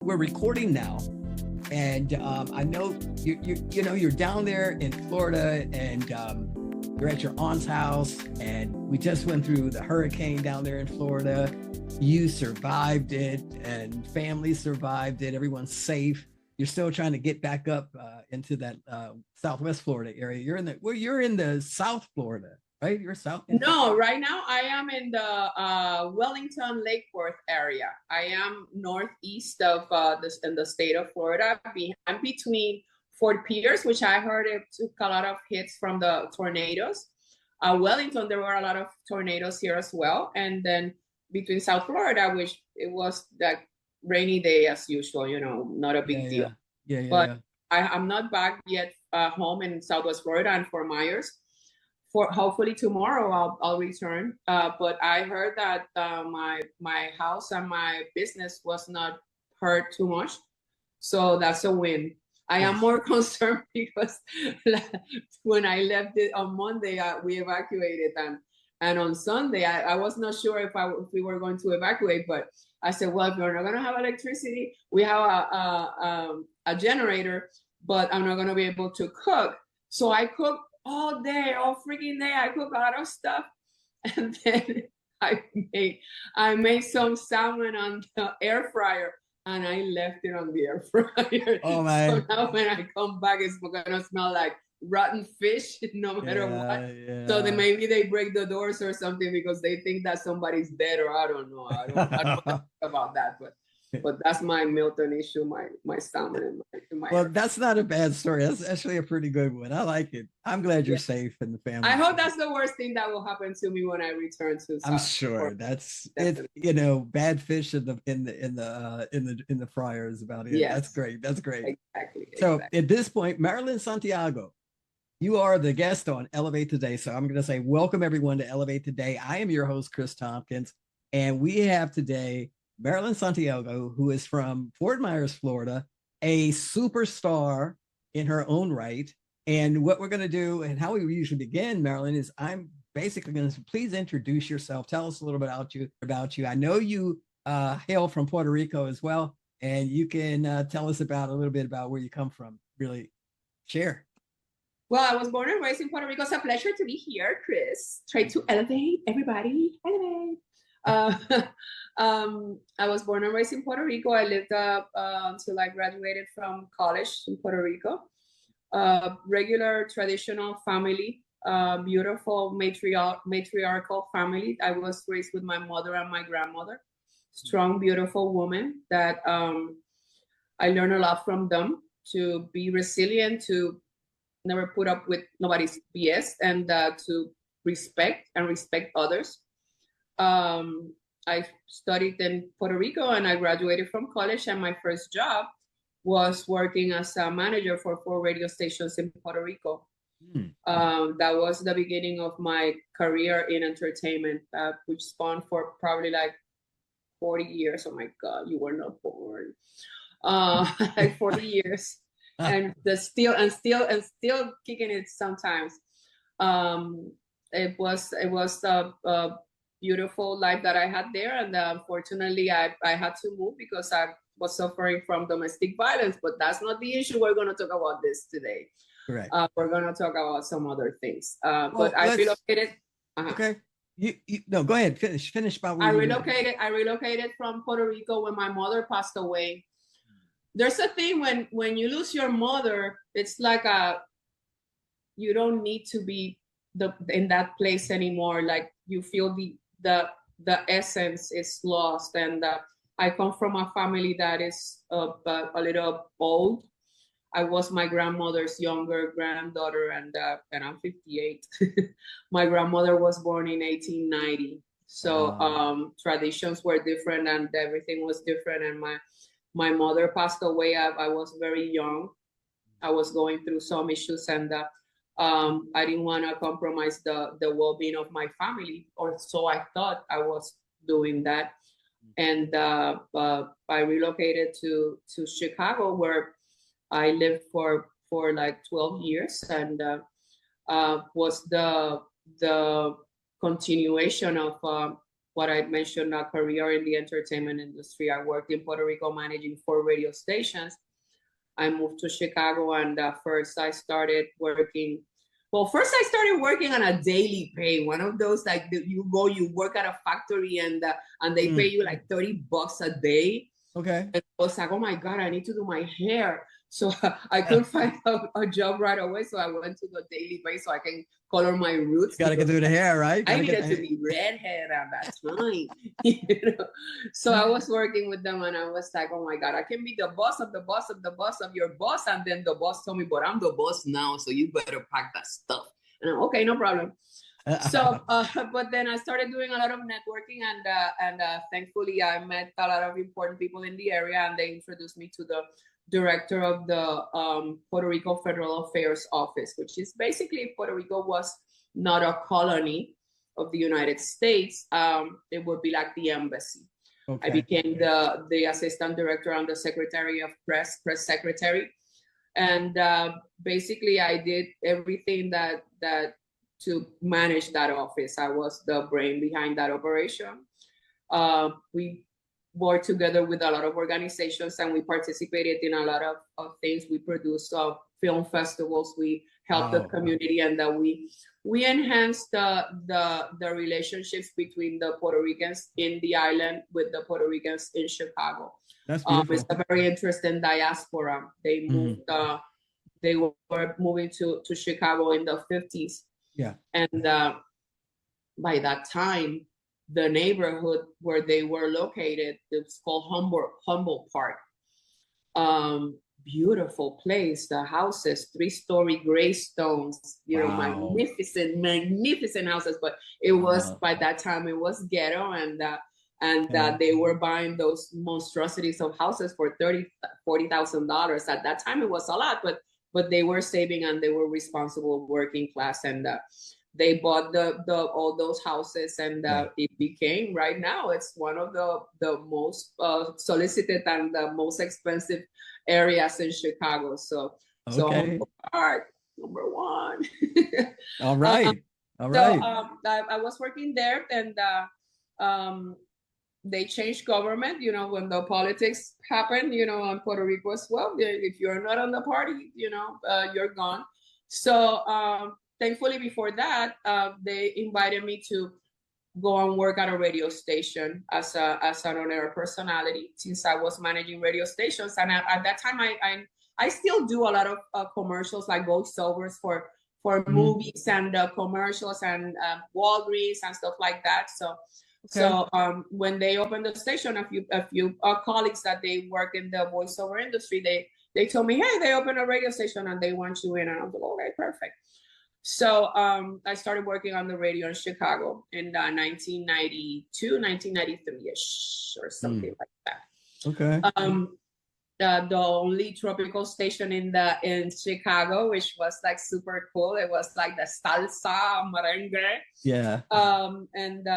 We're recording now, and I know you're down there in Florida, and you're at your aunt's house, and we just went through the hurricane down there in Florida. You survived it, and family survived it. Everyone's safe. You're still trying to get back up into that Southwest Florida area. You're in the South Florida, right? You're south. No, right now I am in the Wellington Lake Worth area. I am northeast of in the state of Florida. I'm between Fort Pierce, which I heard it took a lot of hits from the tornadoes. Wellington, there were a lot of tornadoes here as well. And then between South Florida, which it was like rainy day as usual, not a big deal. But I'm not back yet home in Southwest Florida and Fort Myers. For hopefully tomorrow I'll return. But I heard that my house and my business was not hurt too much, so that's a win. I am more concerned because when I left it on Monday, we evacuated, and on Sunday I was not sure if we were going to evacuate, but I said, well, if we're not going to have electricity, we have a generator, but I'm not going to be able to cook. So I cooked all day, all freaking day. I cook a lot of stuff, and then I made some salmon on the air fryer, and I left it on the air fryer. Oh man! So now when I come back, it's gonna smell like rotten fish, no matter what. Yeah. So then maybe they break the doors or something because they think that somebody's dead, or I don't know. I don't know about that, but that's my Milton issue, my salmon in my well, that's not a bad story. That's actually a pretty good one. I like it. I'm glad you're safe and the family. I hope that's the worst thing that will happen to me when I return to South. I'm sure that's it. Bad fish in the fryer is about it. Yes. That's great. That's great. Exactly. So at this point, Marilyn Santiago, you are the guest on Elevate Today. So I'm going to say welcome everyone to Elevate Today. I am your host, Chris Thompkins, and we have today Marilyn Santiago, who is from Fort Myers, Florida, a superstar in her own right. And what we're going to do and how we usually begin, Marilyn, is I'm basically going to please introduce yourself. Tell us a little bit about you. I know you hail from Puerto Rico as well, and you can tell us a little bit about where you come from. Really share. Well, I was born and raised in Puerto Rico. It's a pleasure to be here, Chris. Try to elevate everybody. Elevate. I was born and raised in Puerto Rico. I lived until I graduated from college in Puerto Rico. Regular traditional family, beautiful matriarchal family. I was raised with my mother and my grandmother. Strong, beautiful women that I learned a lot from them, to be resilient, to never put up with nobody's BS, and to respect others. I studied in Puerto Rico and I graduated from college, and my first job was working as a manager for 4 radio stations in Puerto Rico. That was the beginning of my career in entertainment, which spawned for probably like 40 years. Oh my God, you were not born. Like 40 years. And still kicking it sometimes. It was a beautiful life that I had there, and unfortunately I had to move because I was suffering from domestic violence. But that's not the issue. We're going to talk about this today. Correct. We're going to talk about some other things. But I relocated. Okay. You no, go ahead. Finish about where I relocated from Puerto Rico when my mother passed away. There's a thing when you lose your mother, it's like you don't need to be in that place anymore. Like you feel the essence is lost. And I come from a family that is a little old. I was my grandmother's younger granddaughter, and I'm 58. My grandmother was born in 1890. So traditions were different and everything was different. And my mother passed away. I was very young. I was going through some issues, and I didn't want to compromise the well-being of my family, or so I thought I was doing that. And I relocated to Chicago, where I lived for like 12 years, and was the continuation of what I mentioned, a career in the entertainment industry. I worked in Puerto Rico managing 4 radio stations. I moved to Chicago, and first I started working. Well, first I started working on a daily pay, one of those like you work at a factory and they pay you like $30 a day. Okay. And I was like, oh my God, I need to do my hair. So I couldn't find a job right away. So I went to the daily pay so I can color my roots. Gotta get through the hair, right? I needed to be redhead at that time. So I was working with them and I was like, oh my God, I can be the boss of the boss of the boss of your boss. And then the boss told me, but I'm the boss now, so you better pack that stuff. And I'm okay, no problem. So, but then I started doing a lot of networking and thankfully I met a lot of important people in the area, and they introduced me to the director of the Puerto Rico Federal Affairs Office, which is basically, Puerto Rico was not a colony of the United States. It would be like the embassy. Okay. I became the assistant director and the secretary of press secretary. And basically I did everything that to manage that office. I was the brain behind that operation. We worked together with a lot of organizations and we participated in a lot of things. We produced film festivals. We helped the community, and we enhanced the relationships between the Puerto Ricans in the island with the Puerto Ricans in Chicago. That's beautiful. It's a very interesting diaspora. They moved. They were moving to Chicago in the 50s. Yeah. And by that time, the neighborhood where they were located, it's called Humboldt Park. Beautiful place. The houses, 3-story gray stones, Wow. magnificent houses. But it was, by that time, it was ghetto, and they were buying those monstrosities of houses for $40,000. At that time, it was a lot, but they were saving and they were responsible working class, and they bought all those houses, and it became, right now, it's one of the most solicited and the most expensive areas in Chicago. So Park, number one. All right. So I was working there, and they changed government, when the politics happened, in Puerto Rico as well. If you're not on the party, you're gone. So thankfully, before that, they invited me to go and work at a radio station as an on-air personality, since I was managing radio stations. And at that time, I still do a lot of commercials, like voiceovers for movies and commercials and Walgreens and stuff like that. So when they opened the station, a few colleagues that they work in the voiceover industry, they told me, hey, they opened a radio station and they want you in. And I was like, okay, perfect. So I started working on the radio in Chicago in 1992, 1993-ish, or something like that. Okay. The only tropical station in Chicago, which was like super cool. It was like the salsa, merengue. Yeah. And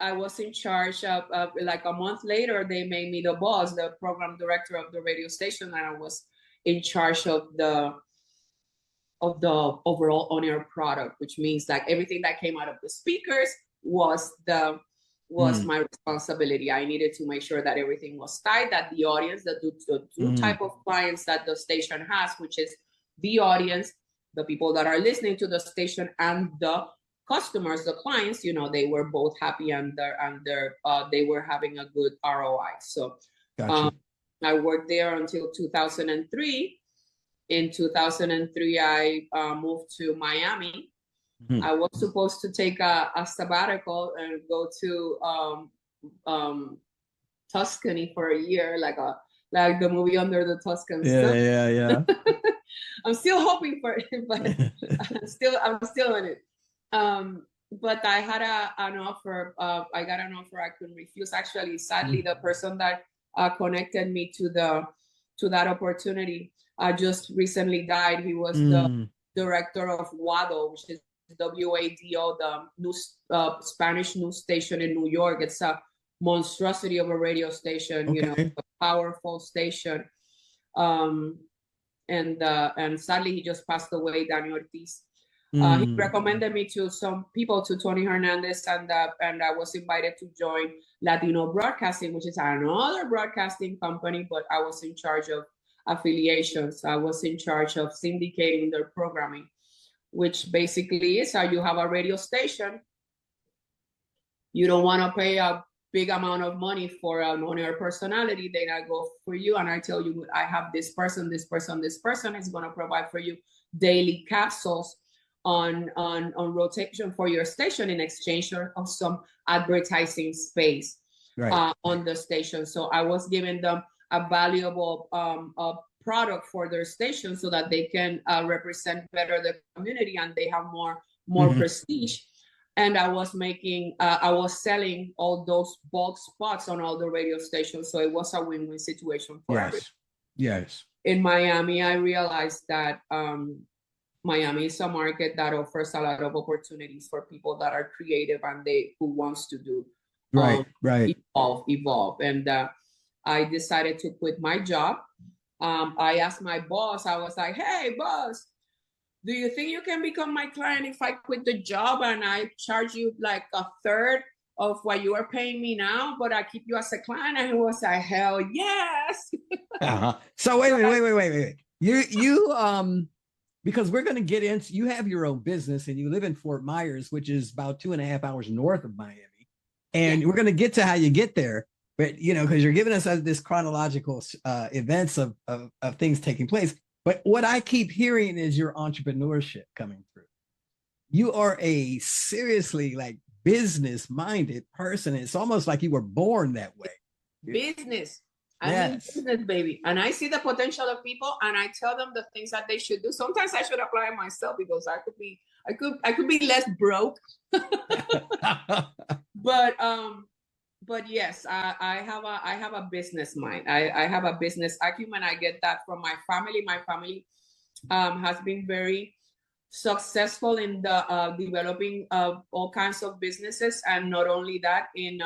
I was in charge of like a month later, they made me the boss, the program director of the radio station, and I was in charge of the overall on-air product, which means like everything that came out of the speakers was my responsibility. I needed to make sure that everything was tight, that the audience, the two type of clients that the station has, which is the audience, the people that are listening to the station, and the customers, the clients, they were both happy and they were having a good ROI. So gotcha. I worked there until 2003. In 2003, I moved to Miami. I was supposed to take a sabbatical and go to Tuscany for a year, like the movie Under the Tuscan Sun. Yeah. I'm still hoping for it, but I'm still in it. But I had an offer. I got an offer I couldn't refuse. Actually, sadly, the person that connected me to that opportunity just recently died. He was the director of WADO, which is WADO, the news, Spanish news station in New York. It's a monstrosity of a radio station, a powerful station. And sadly, he just passed away, Daniel Ortiz. He Mm. recommended me to some people, to Tony Hernandez, and I was invited to join Latino Broadcasting, which is another broadcasting company, but I was in charge of affiliations. I was in charge of syndicating their programming, which basically is how you have a radio station. You don't want to pay a big amount of money for an on-air personality. Then I go for you and I tell you, I have this person is going to provide for you daily capsules on rotation for your station in exchange of some advertising space, Right. on the station. So I was giving them a valuable product for their station so that they can represent better the community and they have more prestige. And I was selling all those bulk spots on all the radio stations. So it was a win-win situation for everyone. Yes. In Miami, I realized that Miami is a market that offers a lot of opportunities for people that are creative and who wants to do evolve. And I decided to quit my job. I asked my boss, I was like, hey, boss, do you think you can become my client if I quit the job and I charge you like a third of what you are paying me now, but I keep you as a client? And he was like, hell yes. So wait. You because we're going to get into, you have your own business and you live in Fort Myers, which is about 2.5 hours north of Miami. And we're going to get to how you get there. But, because you're giving us this chronological events of things taking place. But what I keep hearing is your entrepreneurship coming through. You are a seriously business-minded person. It's almost like you were born that way. Business. I'm in business, baby. And I see the potential of people and I tell them the things that they should do. Sometimes I should apply myself because I could be less broke. But yes, I have a business mind. I have a business acumen. I get that from my family. My family has been very successful in the developing all kinds of businesses, and not only that, in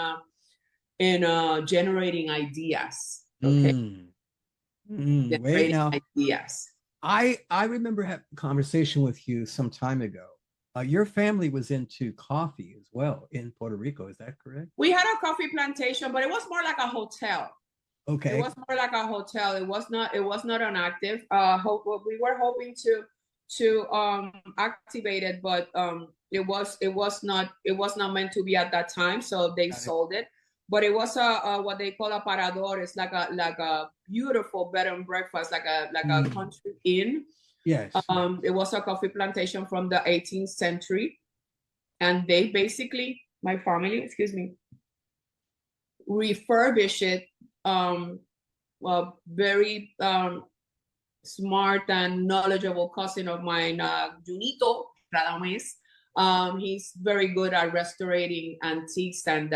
generating ideas. Okay. Wait now. Ideas. I remember having a conversation with you some time ago. Your family was into coffee as well in Puerto Rico. Is that correct? We had a coffee plantation, but it was more like a hotel. Okay. It was more like a hotel. It was not an active. We were hoping to activate it, but it was not meant to be at that time. So they sold it. But it was what they call a parador. It's like a beautiful bed and breakfast, like a country inn. Yes. It was a coffee plantation from the 18th century, and they basically, my family, refurbish it. Very smart and knowledgeable cousin of mine, Junito Radames. He's very good at restoring antiques and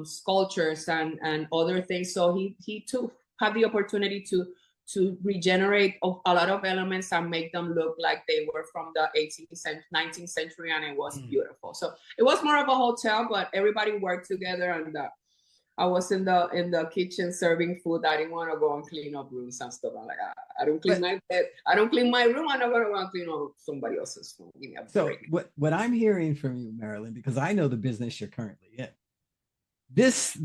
sculptures and other things. So he too had the opportunity to regenerate a lot of elements and make them look like they were from the 18th, 19th century, and it was beautiful. So it was more of a hotel, but everybody worked together, and I was in the kitchen serving food. I didn't want to go and clean up rooms and stuff. I'm like, I don't clean my bed. I don't clean my room. I'm not going to want to clean up somebody else's room. Give me a break. So what I'm hearing from you, Marilyn, because I know the business you're currently in, this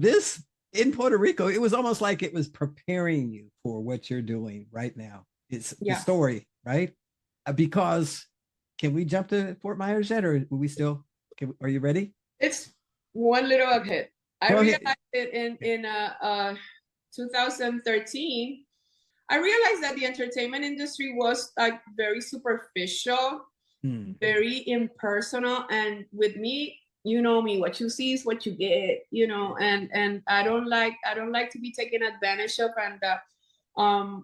in Puerto Rico, it was almost like it was preparing you for what you're doing right now. It's the story, right? Because can we jump to Fort Myers yet, or are we still? Are you ready? It's one little ahead. I realized it in 2013. I realized that the entertainment industry was like very superficial, very impersonal, and with me, you know me, what you see is what you get, and I don't like to be taken advantage of. And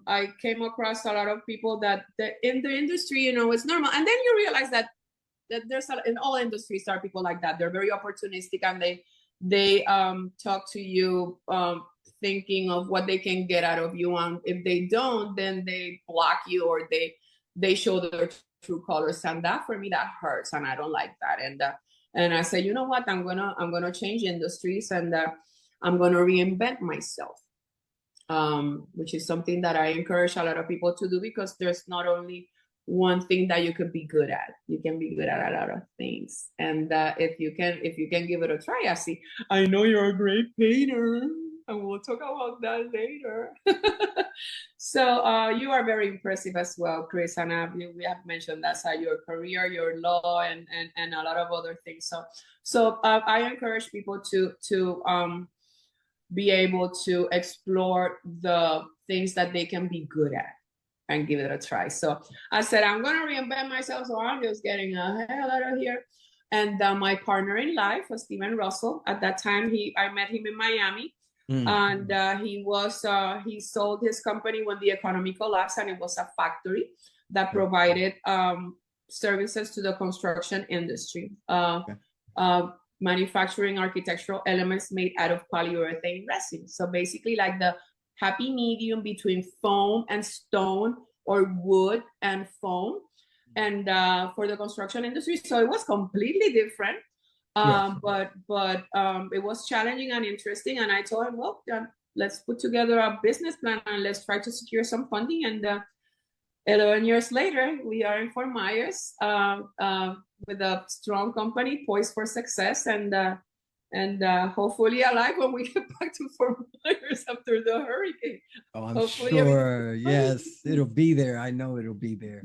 I came across a lot of people that in the industry, it's normal. And then you realize that there's in all industries there are people like that. They're very opportunistic, and they talk to you thinking of what they can get out of you, and if they don't, then they block you, or they show their true colors, and that for me, that hurts, and I don't like that. And I say, you know what, I'm gonna change industries, and I'm gonna reinvent myself, which is something that I encourage a lot of people to do, because there's not only one thing that you could be good at. You can be good at a lot of things, and if you can give it a try. I know you're a great painter, and we'll talk about that later. So you are very impressive as well, Chris, and we have mentioned that's your career, your law, and a lot of other things. So I encourage people to be able to explore the things that they can be good at and give it a try. So I said, I'm going to reinvent myself. So I'm just getting a hell out of here. And my partner in life was Steven Russell. At that time, I met him in Miami. And he sold his company when the economy collapsed, and it was a factory that provided services to the construction industry. Manufacturing architectural elements made out of polyurethane resin. So basically like the happy medium between foam and stone, or wood and foam, and for the construction industry. So it was completely different, but it was challenging and interesting. And I told him, well, let's put together a business plan and let's try to secure some funding. And 11 years later, we are in Fort Myers with a strong company poised for success, and hopefully alive when we get back to Fort Myers after the hurricane. Oh, I'm sure. Yes, it'll be there. I know it'll be there.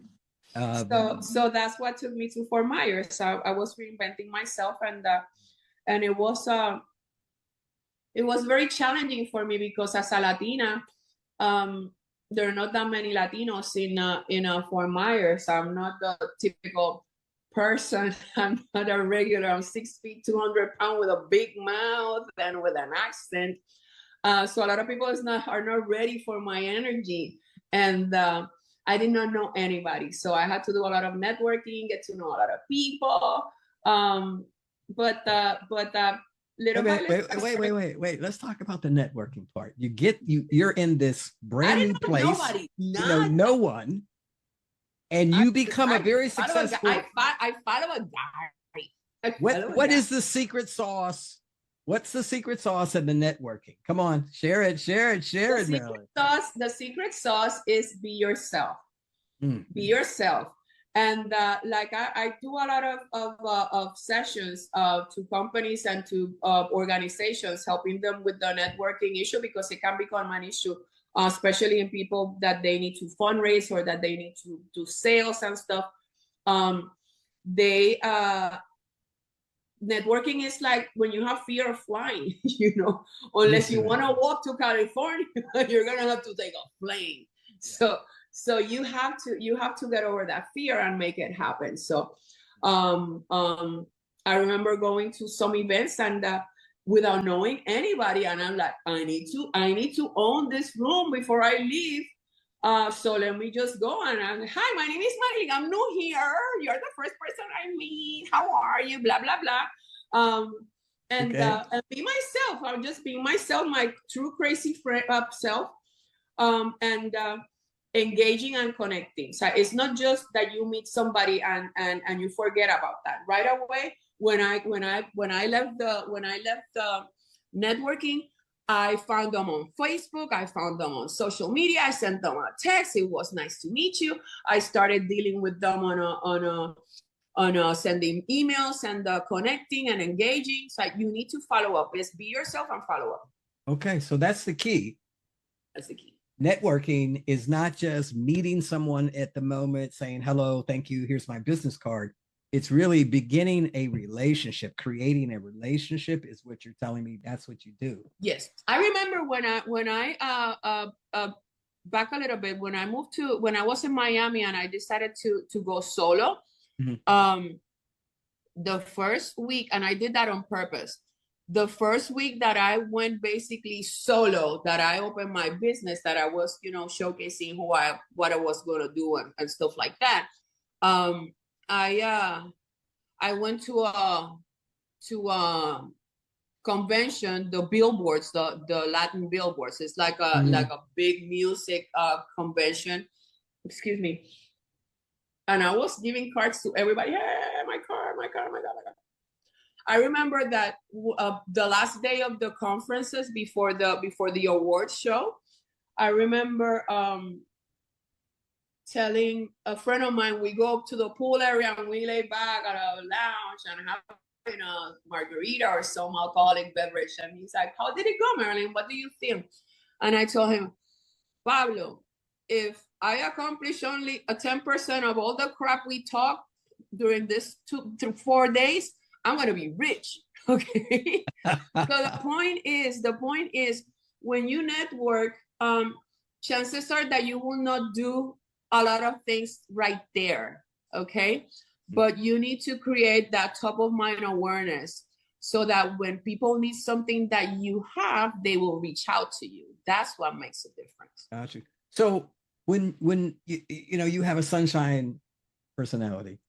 So that's what took me to Fort Myers. I was reinventing myself, and it was very challenging for me because as a Latina, there are not that many Latinos in Fort Myers. I'm not the typical person. I'm not a regular. I'm 6 feet, 200 pounds with a big mouth and with an accent. So a lot of people are not ready for my energy. And I did not know anybody. So I had to do a lot of networking, get to know a lot of people. Wait. Let's talk about the networking part. You're in this brand new place. Nobody, you know no one. And you become a very successful. I follow a guy. What is the secret sauce? What's the secret sauce in the networking? Come on, share it, Marilyn. The secret sauce is be yourself. Be yourself. And like I do a lot of sessions to companies and to organizations, helping them with the networking issue, because it can become an issue, especially in people that they need to fundraise or that they need to do sales and stuff. Networking is like when you have fear of flying, unless you want to walk to California, you're gonna have to take a plane. So you have to get over that fear and make it happen. So I remember going to some events and without knowing anybody, and I'm like, I need to own this room before I leave. So let me just go and hi, my name is Marilyn. I'm new here. You're the first person I meet. How are you? Blah blah blah. And be myself. I'm just being myself, my true crazy self. And engaging and connecting. So it's not just that you meet somebody and you forget about that right away. When I left the networking, I found them on Facebook. I found them on social media. I sent them a text. It was nice to meet you. I started dealing with them on sending emails and connecting and engaging. So you need to follow up. Just be yourself and follow up. Okay, so that's the key. That's the key. Networking is not just meeting someone at the moment, saying hello, thank you, here's my business card. It's really beginning a relationship. Creating a relationship is what you're telling me. That's what you do. Yes, I remember when I back a little bit, when I was in Miami and I decided to go solo. Mm-hmm. The first week, and I did that on purpose. The first week that I went basically solo, that I opened my business, that I was, showcasing what I was going to do and stuff like that. I went to a convention, the billboards, the Latin billboards. It's like a big music convention. Excuse me. And I was giving cards to everybody. Hey, my car, my God. I remember that the last day of the conferences before the awards show, I remember telling a friend of mine, we go up to the pool area and we lay back at a lounge and have a margarita or some alcoholic beverage. And he's like, how did it go, Marilyn? What do you feel? And I told him, Pablo, if I accomplish only a 10% of all the crap we talk during this 2 to 4 days, I'm going to be rich. Okay. So the point is when you network, chances are that you will not do a lot of things right there. Okay. But you need to create that top of mind awareness so that when people need something that you have, they will reach out to you. That's what makes a difference. Gotcha. So when you have a sunshine personality.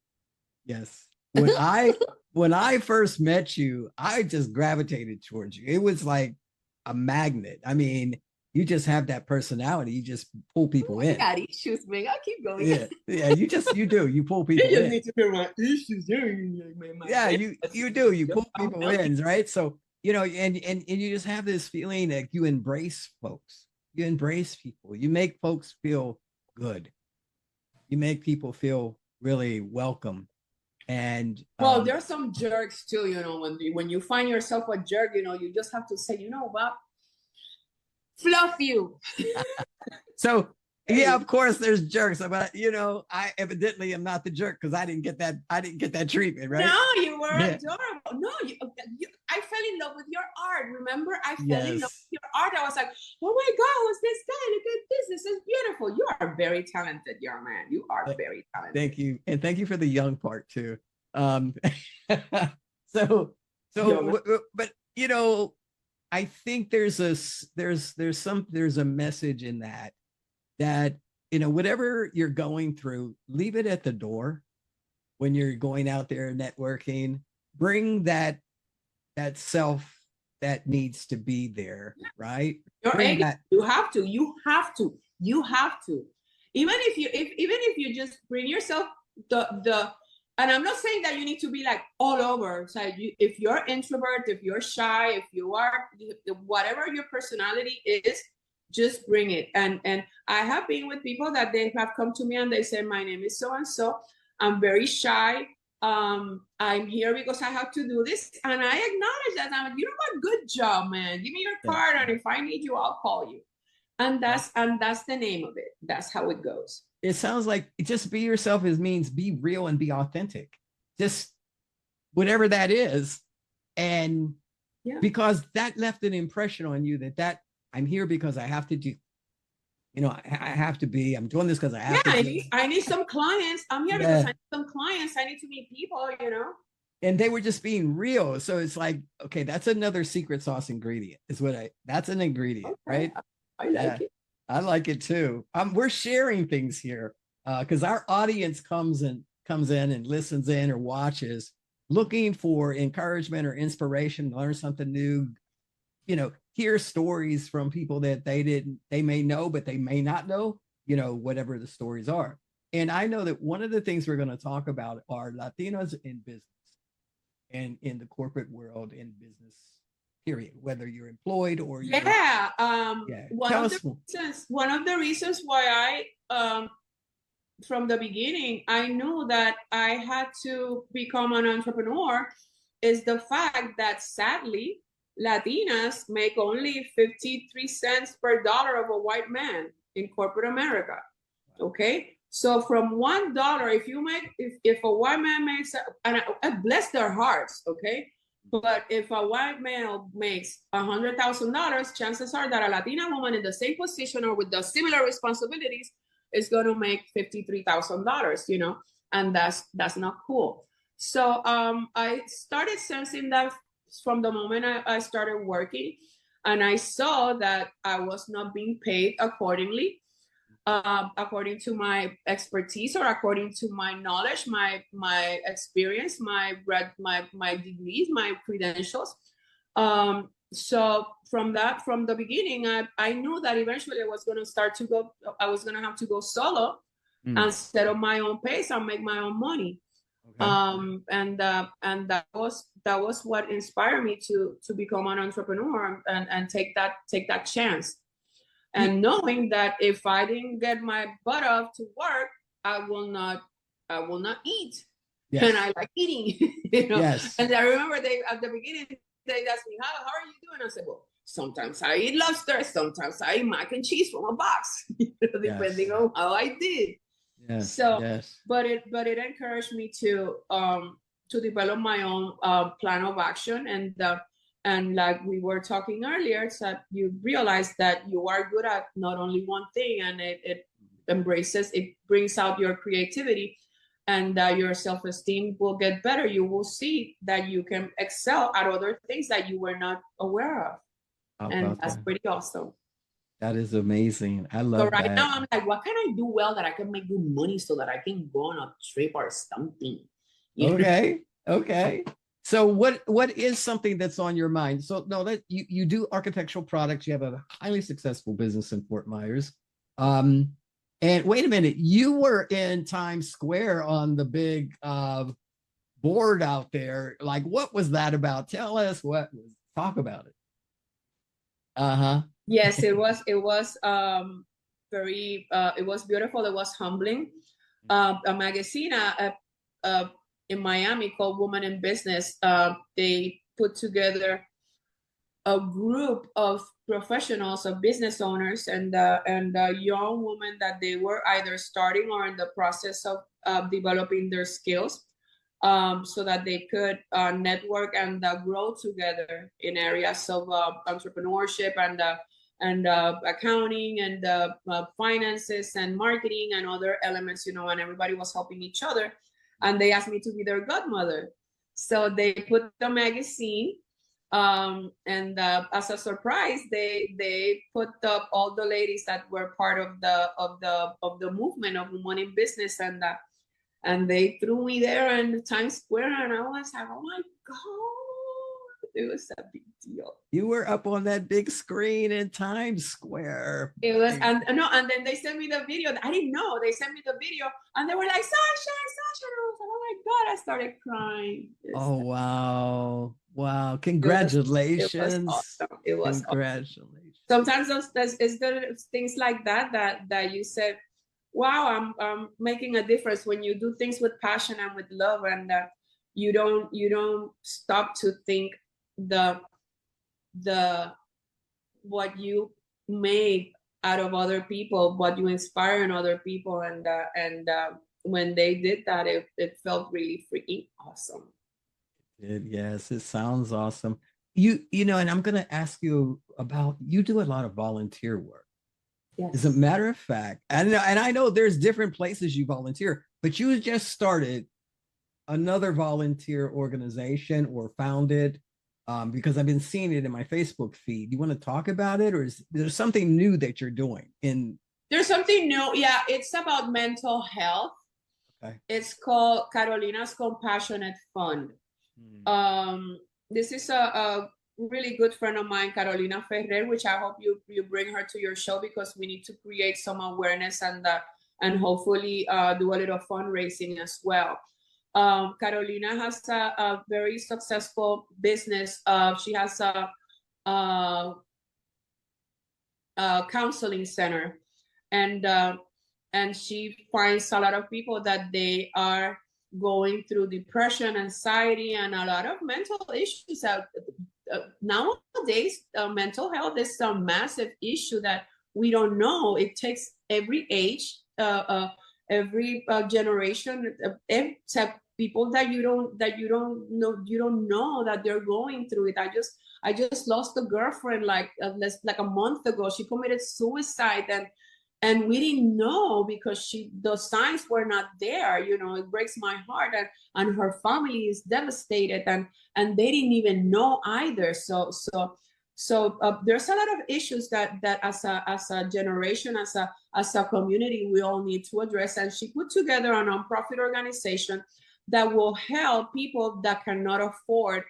Yes. When I first met you, I just gravitated towards you. It was like a magnet. I mean, you just have that personality. You just pull people in. I got issues, man. I'll keep going. Yeah. You pull people in. You need to hear my issues. Yeah, you do. You pull people in, right? So, and you just have this feeling that you embrace folks. You embrace people. You make folks feel good. You make people feel really welcome. And well, there's some jerks too, when you find yourself a jerk, you just have to say, you know what? Fluff you. So yeah, of course there's jerks, but I evidently am not the jerk because I didn't get that treatment, right? No, you were adorable. No, I fell in love with your art. Remember, I fell in love with your art. I was like, oh my God, who's this guy? Look at this. This is beautiful. You are very talented, young man. You are very talented. Thank you. And thank you for the young part too. But I think there's a message in that whatever you're going through, leave it at the door when you're going out there networking. Bring that self that needs to be there, right? You have to. Even if you just bring yourself and I'm not saying that you need to be like all over. So if you're introvert, if you're shy, if you are whatever your personality is, just bring it. And I have been with people that they have come to me and they say, my name is so and so. I'm very shy. I'm here because I have to do this, and I acknowledge that. I'm like, you know what? Good job, man. Give me your card, and if I need you, I'll call you. And that's the name of it. That's how it goes. It sounds like just be yourself means be real and be authentic. Just whatever that is. And because that left an impression on you that I'm here because I have to do, I have to be, I'm doing this because I have to. I need some clients. I'm here because I need some clients. I need to meet people, And they were just being real. So it's like, okay, that's another secret sauce ingredient that's an ingredient, right? I like it. I like it too. We're sharing things here because our audience comes in and listens in or watches looking for encouragement or inspiration, learn something new, hear stories from people that they may know, but they may not know, whatever the stories are. And I know that one of the things we're going to talk about are Latinos in business and in the corporate world in business. Period, whether you're employed or one of the reasons why I from the beginning I knew that I had to become an entrepreneur is the fact that sadly Latinas make only 53 cents per dollar of a white man in corporate America. Okay, so from $1, if a white man makes, and I bless their hearts, okay. But if a white male makes $100,000, chances are that a Latina woman in the same position or with the similar responsibilities is going to make $53,000, and that's not cool. So I started sensing that from the moment I started working, and I saw that I was not being paid accordingly. According to my expertise or according to my knowledge, my experience, my degrees, my credentials. So from the beginning, I knew that eventually I was going to have to go solo and set up my own pace and make my own money. Okay. And that was what inspired me to become an entrepreneur and take that chance. and knowing that if I didn't get my butt up to work, I will not eat. Yes. And I like eating, you know. Yes. And I remember at the beginning they asked me, how are you doing? I said, well, sometimes I eat lobster, sometimes I eat mac and cheese from a box, depending on how I did. Yes. So, yes. but it encouraged me to develop my own plan of action, and like we were talking earlier, it's that you realize that you are good at not only one thing, and it brings out your creativity, and your self-esteem will get better. You will see that you can excel at other things that you were not aware of. And that's pretty awesome. That is amazing. I love that. So right now I'm like, what can I do well that I can make good money so that I can go on a trip or something? Okay. Okay. So what is something that's on your mind? So no, that you do architectural products. You have a highly successful business in Fort Myers. And wait a minute, you were in Times Square on the big board out there. Like, what was that about? Tell us talk about it. Uh-huh. Yes, it was very it was beautiful. It was humbling. A magazine in Miami called Women in Business, they put together a group of professionals, of business owners, and young women that they were either starting or in the process of developing their skills, so that they could network and grow together in areas of entrepreneurship and accounting and finances and marketing and other elements, you know, and everybody was helping each other. And they asked me to be their godmother. So they put the magazine, and as a surprise, they put up all the ladies that were part of the movement of Women in Business, and they threw me there in Times Square, and I was like, oh my God, it was a big deal. You were up on that big screen in Times Square. It was, and then they sent me the video. I didn't know. They sent me the video, and they were like, Sasha. And I was like, oh my God, I started crying. Oh, wow. Wow. Congratulations. It was awesome. It was Congratulations. Awesome. Sometimes it's the things like that you said, wow, I'm making a difference when you do things with passion and with love, and you don't stop to think the what you made out of other people, what you inspire in other people, and when they did that, it felt really freaking awesome. Yes, it sounds awesome. You know, and I'm going to ask you about, you do a lot of volunteer work. Yes. As a matter of fact, and I know there's different places you volunteer, but you just started another volunteer organization or founded, because I've been seeing it in my Facebook feed. You want to talk about it, or is there something new that you're doing? There's something new. Yeah, it's about mental health. Okay. It's called Carolina's Compassionate Fund. This is a really good friend of mine, Carolina Ferrer, which I hope you bring her to your show, because we need to create some awareness and hopefully do a little fundraising as well. Carolina has a very successful business. She has a counseling center, and she finds a lot of people that they are going through depression, anxiety, and a lot of mental issues. Nowadays, mental health is a massive issue that we don't know. It takes every age, every generation, except people that you don't know that they're going through it. I just lost a girlfriend like a month ago. She committed suicide, and we didn't know because the signs were not there. You know, it breaks my heart, and her family is devastated, and they didn't even know either. So there's a lot of issues that as a generation, as a community, we all need to address. And she put together a nonprofit organization that will help people that cannot afford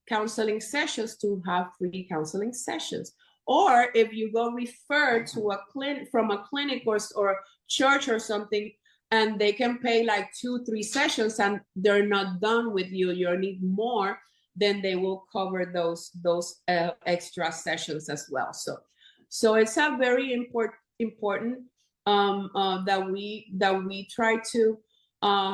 counseling sessions to have free counseling sessions. Or if you go referred to a clinic from a clinic or church or something, and they can pay like 2-3 sessions and they're not done with you, you need more, then they will cover those extra sessions as well. So it's a very important that we try to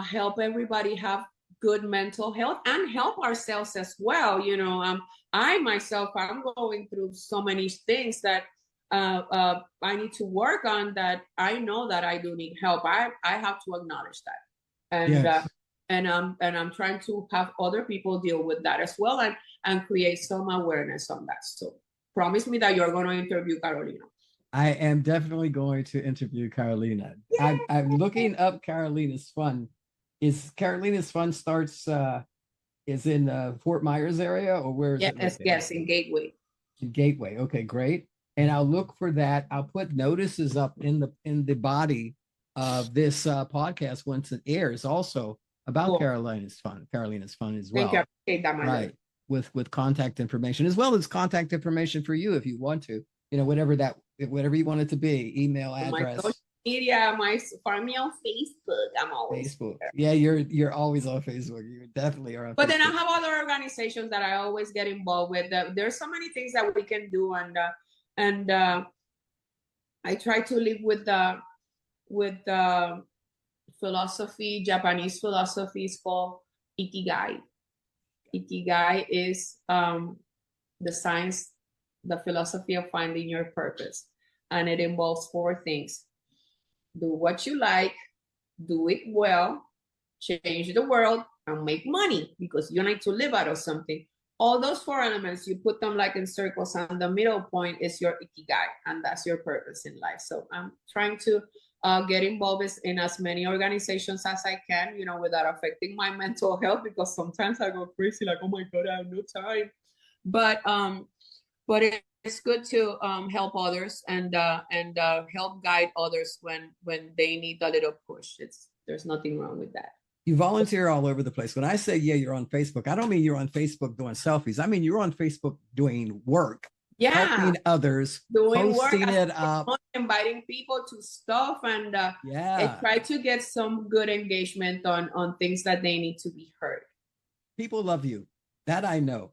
help everybody have good mental health and help ourselves as well. You know, I myself, I'm going through so many things that I need to work on, that I know that I do need help. I have to acknowledge that. And Yes. and I'm trying to have other people deal with that as well, and create some awareness on that. So promise me that you're going to interview Carolina. I am definitely going to interview Carolina. I'm looking up Carolina's Fun. Is Carolina's Fun starts is in Fort Myers area, or where is it? Yes, yes, in Gateway. In Gateway. Okay, great. And I'll look for that. I'll put notices up in the body of this podcast once it airs, also about Cool. Carolina's Fun as well. Thank you. Right. With contact information, as well as contact information for you if you want to, you know, whatever you want it to be, email address. My social media, find me on Facebook. I'm always Facebook. there. Yeah, you're always on Facebook. You definitely are on But Facebook. then I have other organizations that I always get involved with. There's so many things that we can do, and I try to live with the philosophy. Japanese philosophy is called Ikigai. Ikigai is the science, the philosophy of finding your purpose, and it involves 4 things: do what you like, do it well, change the world, and make money, because you need to live out of something. All those 4 elements, you put them like in circles, and the middle point is your Ikigai, and that's your purpose in life. So I'm trying to get involved in as many organizations as I can, you know, without affecting my mental health, because sometimes I go crazy, like, oh my God, I have no time. But it's good to help others and help guide others when they need a little push. There's nothing wrong with that. You volunteer all over the place. When I say, yeah, you're on Facebook, I don't mean you're on Facebook doing selfies. I mean, you're on Facebook doing work, helping others, doing posting work, it up, inviting people to stuff, and I try to get some good engagement on things that they need to be heard. People love you. That I know.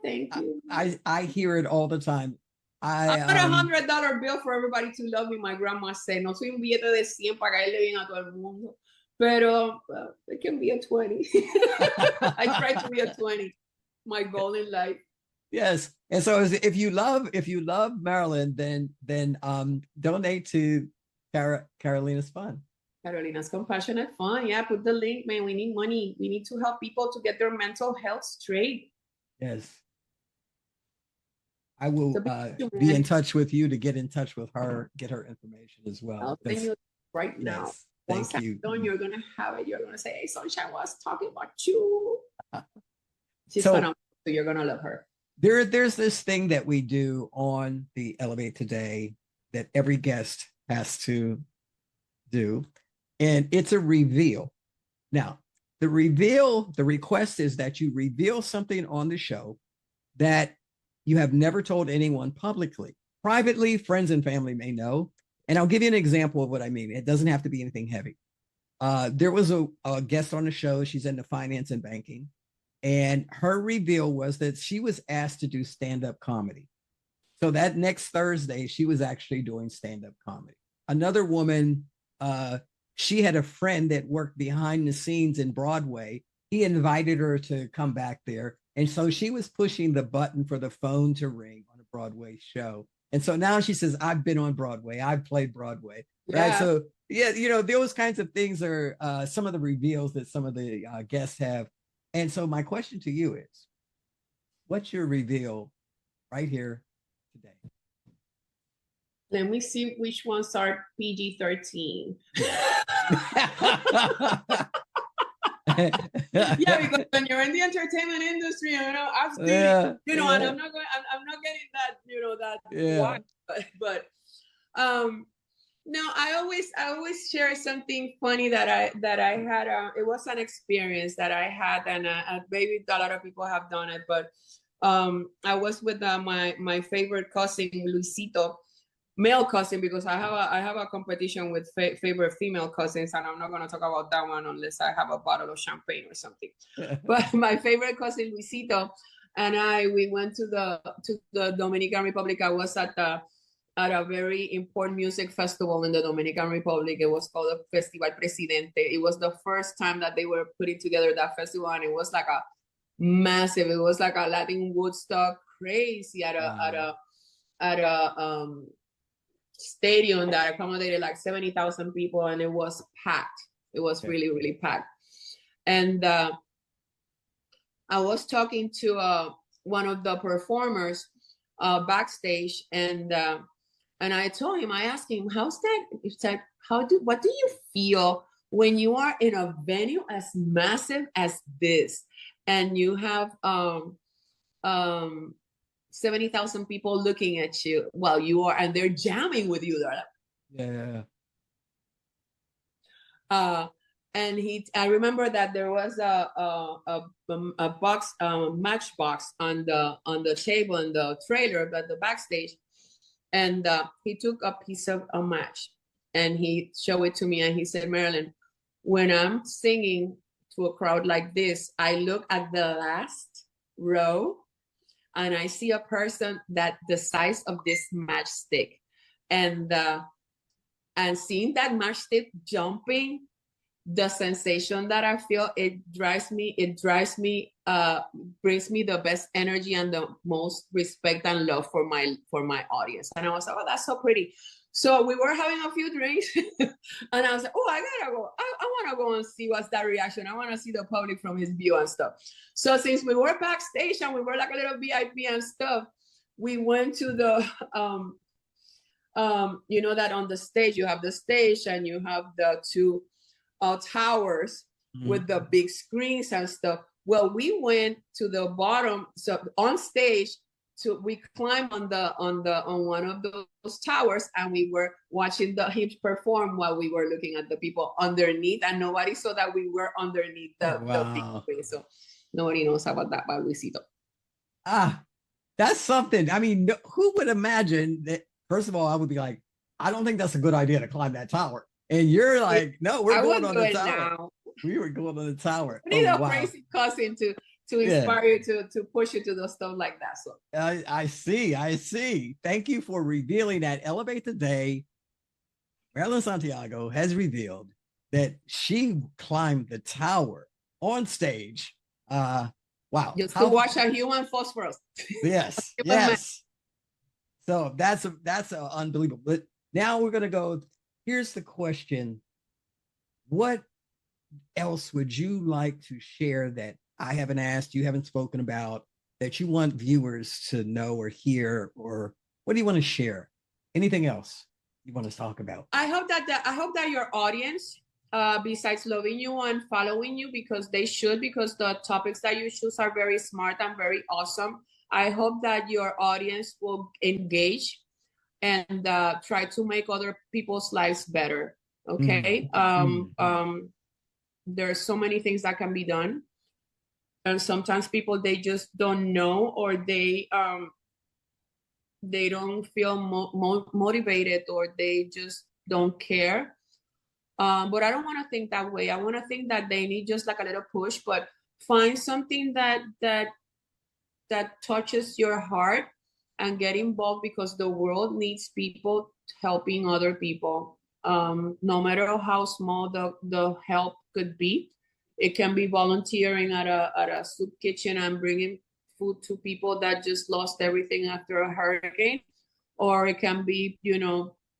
Thank you. I hear it all the time. I got $100 bill for everybody to love me. My grandma said, no soy un billete de 100 para caerle bien a todo el mundo. Pero it can be a 20. I try to be a 20. My goal in life. Yes. And so if you love Marilyn, then donate to Carolina's Fun. Carolina's Compassionate Fund. Yeah, put the link, man. We need money. We need to help people to get their mental health straight. Yes. I will be in touch with you to get in touch with her, get her information as well. I'll send you right now. Yes, Once thank you. Done, you're gonna have it. You're gonna say, "Hey, Sunshine was talking about you." So you're gonna love her. There's this thing that we do on the Elevate Today that every guest has to do, and it's a reveal. Now, the request is that you reveal something on the show that you have never told anyone publicly. Privately, friends and family may know. And I'll give you an example of what I mean. It doesn't have to be anything heavy. There was a guest on the show. She's into finance and banking. And her reveal was that she was asked to do stand-up comedy. So that next Thursday, she was actually doing stand-up comedy. Another woman, she had a friend that worked behind the scenes in Broadway. He invited her to come back there. And so she was pushing the button for the phone to ring on a Broadway show. And so now she says, I've been on Broadway. I've played Broadway. Yeah. Right. So, yeah, you know, those kinds of things are some of the reveals that some of the guests have. And so my question to you is, what's your reveal right here today? Let me see which ones are PG-13. Yeah, because when you're in the entertainment industry, you know, and I'm not getting that, you know, that wine, but no, I always share something funny that I had. It was an experience that I had, and maybe a lot of people have done it, but I was with my favorite cousin, Luisito. Male cousin, because I have a competition with favorite female cousins, and I'm not going to talk about that one unless I have a bottle of champagne or something. But my favorite cousin Luisito and we went to the Dominican Republic. I was at at a very important music festival in the Dominican Republic. It was called the Festival Presidente. It was the first time that they were putting together that festival, and it was like a massive. It was like a Latin Woodstock, crazy at a stadium that accommodated like 70,000 people, and it was packed. It was really, really packed. And I was talking to one of the performers backstage, and I told him, I asked him, how's that? It's like, what do you feel when you are in a venue as massive as this, and you have 70,000 people looking at you while you are, and they're jamming with you. They're like, and I remember that there was a box, matchbox on the table in the trailer, but the backstage, and he took a piece of a match and he showed it to me, and he said, Marilyn, when I'm singing to a crowd like this, I look at the last row and I see a person that the size of this matchstick, and seeing that matchstick jumping, the sensation that I feel, brings me the best energy and the most respect and love for my audience. And I was like, oh, that's so pretty. So we were having a few drinks and I was like, oh, I gotta go. I want to go and see what's that reaction. I want to see the public from his view and stuff. So since we were backstage and we were like a little VIP and stuff, we went to the, you know that on the stage, you have the stage and you have the two towers with the big screens and stuff. Well, we went to the bottom, so on stage, we climbed on one of those towers, and we were watching him perform while we were looking at the people underneath, and nobody saw that we were underneath the big space. So nobody knows about that, but Luisito. That's something. I mean, who would imagine that? First of all, I would be like, I don't think that's a good idea to climb that tower. And you're like, no, we're going on the tower. Now. We were going on the tower. We need a crazy cousin to inspire you to push you to the stuff like that. So I see. Thank you for revealing that. Elevate Today, Marilyn Santiago has revealed that she climbed the tower on stage. Wow. Just to watch a human phosphorus. Yes. Yes. So that's unbelievable. But now we're going to go. Here's the question. What else would you like to share that I haven't asked, you haven't spoken about, that you want viewers to know or hear, or what do you want to share? Anything else you want to talk about? I hope that your audience, besides loving you and following you, because they should, because the topics that you choose are very smart and very awesome. I hope that your audience will engage and try to make other people's lives better. Okay. There's so many things that can be done. And sometimes people, they just don't know, or they don't feel motivated, or they just don't care. But I don't want to think that way. I want to think that they need just like a little push, but find something that touches your heart and get involved, because the world needs people helping other people. No matter how small the help could be. It can be volunteering at a soup kitchen and bringing food to people that just lost everything after a hurricane, or it can be,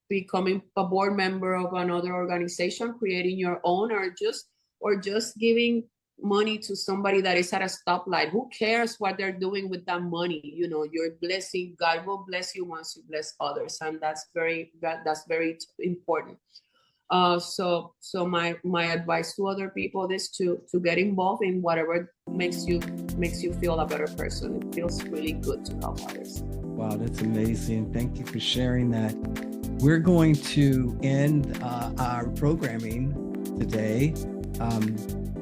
becoming a board member of another organization, creating your own, or just giving money to somebody that is at a stoplight. Who cares what they're doing with that money? You're blessing. God will bless you once you bless others, and that's very important. So my advice to other people is to get involved in whatever makes you feel a better person. It feels really good to help others. Wow, that's amazing. Thank you for sharing that. We're going to end our programming today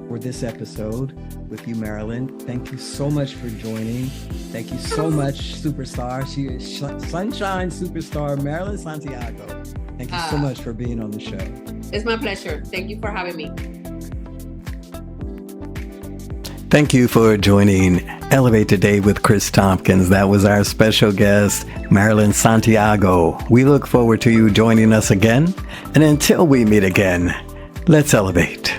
for this episode with you, Marilyn. Thank you so much for joining. Thank you so much, superstar. She is Sunshine Superstar Marilyn Santiago. Thank you so much for being on the show. It's my pleasure. Thank you for having me. Thank you for joining Elevate Today with Chris Thompkins. That was our special guest, Marilyn Santiago. We look forward to you joining us again. And until we meet again, let's elevate.